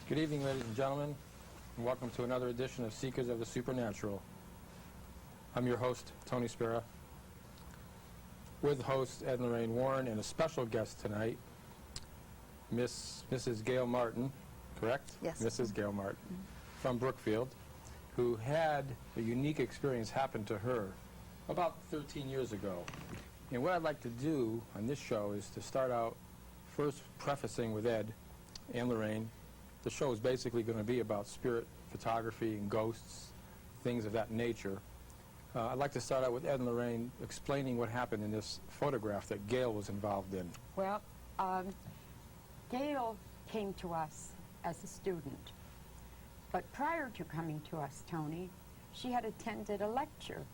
Good evening, ladies and gentlemen, and welcome to another edition of Seekers of the Supernatural. I'm your host, Tony Spera, with host Ed and Lorraine Warren, and a special guest tonight, Mrs. Gail Martin, correct? Yes. Mrs. Gail Martin, from Brookfield, who had a unique experience happen to her about 13 years ago. And what I'd like to do on this show is to start out first prefacing with Ed and Lorraine. The show is basically going to be about spirit photography and ghosts, things of that nature. I'd like to start out with Ed and Lorraine explaining what happened in this photograph that Gail was involved in. Well, Gail came to us as a student, but prior to coming to us, Tony, she had attended a lecture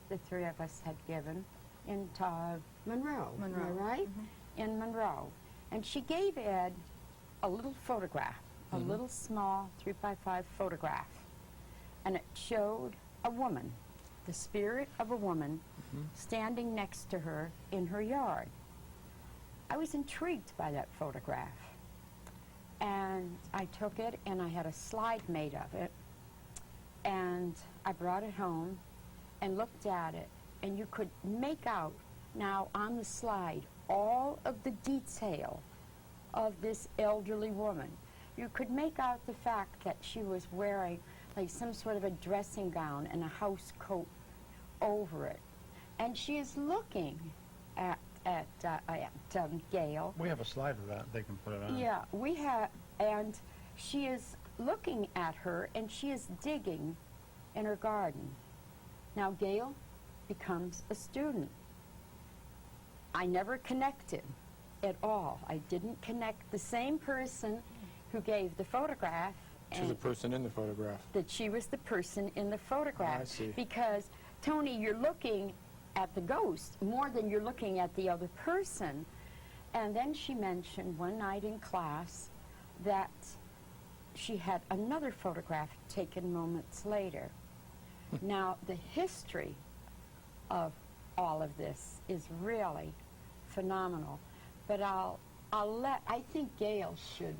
the three of us had given in Monroe. Am I right? Mm-hmm. In Monroe. And she gave Ed a little photograph, a little small 3x5 photograph, and it showed a woman, the spirit of a woman, standing next to her in her yard. I was intrigued by that photograph, and I took it and I had a slide made of it, and I brought it home and looked at it, and you could make out now on the slide all of the detail of this elderly woman. You could make out the fact that she was wearing like some sort of a dressing gown and a house coat over it. And she is looking at Gail. We have a slide of that. They can put it on. Yeah, we have, and she is looking at her, and she is digging in her garden. Now Gail becomes a student. I never connected at all. I didn't connect the same person who gave the photograph. She was the person in the photograph. That she was the person in the photograph. I see. Because, Tony, you're looking at the ghost more than you're looking at the other person. And then she mentioned one night in class that she had another photograph taken moments later. Now, the history of all of this is really phenomenal. But I think Gail should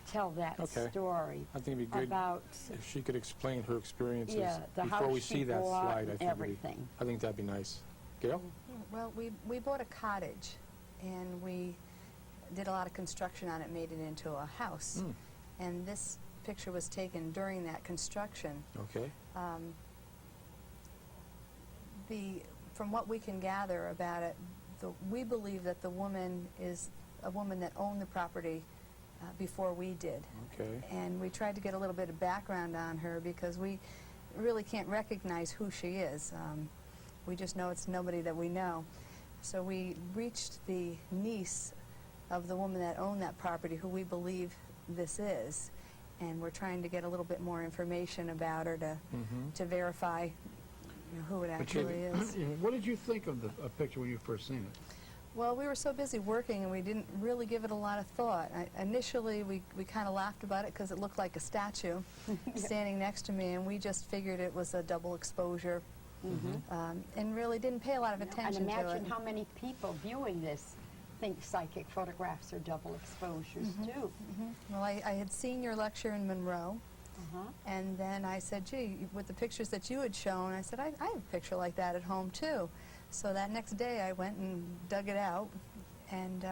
tell that story. I think it'd be good about if she could explain her experiences the before house we she see that bought slide. and everything. I think that'd be nice. Gail? Well, we bought a cottage, and we did a lot of construction on it, made it into a house. And this picture was taken during that construction. Okay. From what we can gather about it, we believe that the woman is a woman that owned the property before we did. Okay. And we tried to get a little bit of background on her because we really can't recognize who she is. We just know it's nobody that we know. So we reached the niece of the woman that owned that property, who we believe this is, and we're trying to get a little bit more information about her to verify who it actually is. What did you think of the picture when you first seen it? Well, we were so busy working, and we didn't really give it a lot of thought. Initially, we kind of laughed about it because it looked like a statue standing next to me, and we just figured it was a double exposure, and really didn't pay a lot of attention to it. And imagine how many people viewing this think psychic photographs are double exposures, too. Well, I had seen your lecture in Monroe, and then I said, gee, with the pictures that you had shown, I said, I have a picture like that at home, too. So that next day I went and dug it out, and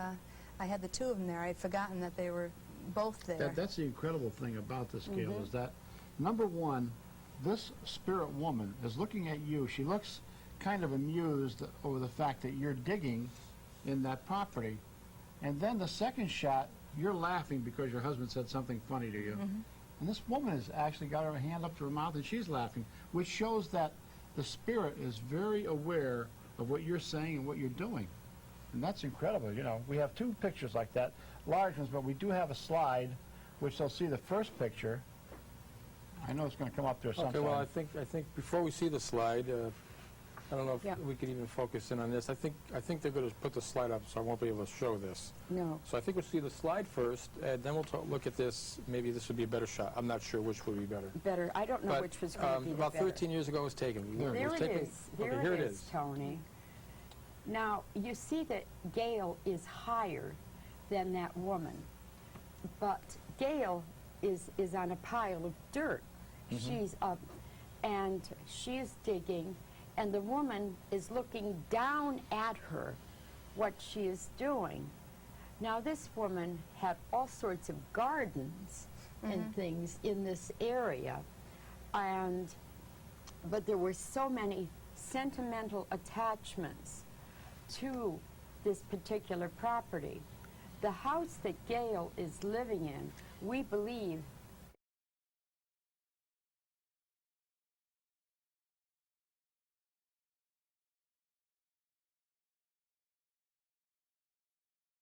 I had the two of them there. I had forgotten that they were both there. That's the incredible thing about this, Gail, is that, number one, this spirit woman is looking at you. She looks kind of amused over the fact that you're digging in that property. And then the second shot, you're laughing because your husband said something funny to you. And this woman has actually got her hand up to her mouth and she's laughing, which shows that the spirit is very aware of what you're saying and what you're doing. And that's incredible. You know, we have two pictures like that, large ones, but we do have a slide which they'll see the first picture. I know it's going to come up there sometime. Okay, well, I think before we see the slide, I don't know if we could even focus in on this. I think they're going to put the slide up, so I won't be able to show this. No. So I think we'll see the slide first, and then we'll look at this. Maybe this would be a better shot. I'm not sure which would be better. Better. I don't know which was going to be about better. 13 years ago it was taken. There it taken, is. Okay, Here it is, Tony. Now, you see that Gail is higher than that woman. But Gail is on a pile of dirt. She's up, and she is digging, and the woman is looking down at her, what she is doing. Now, this woman had all sorts of gardens and things in this area, but there were so many sentimental attachments to this particular property. The house that Gail is living in, we believe,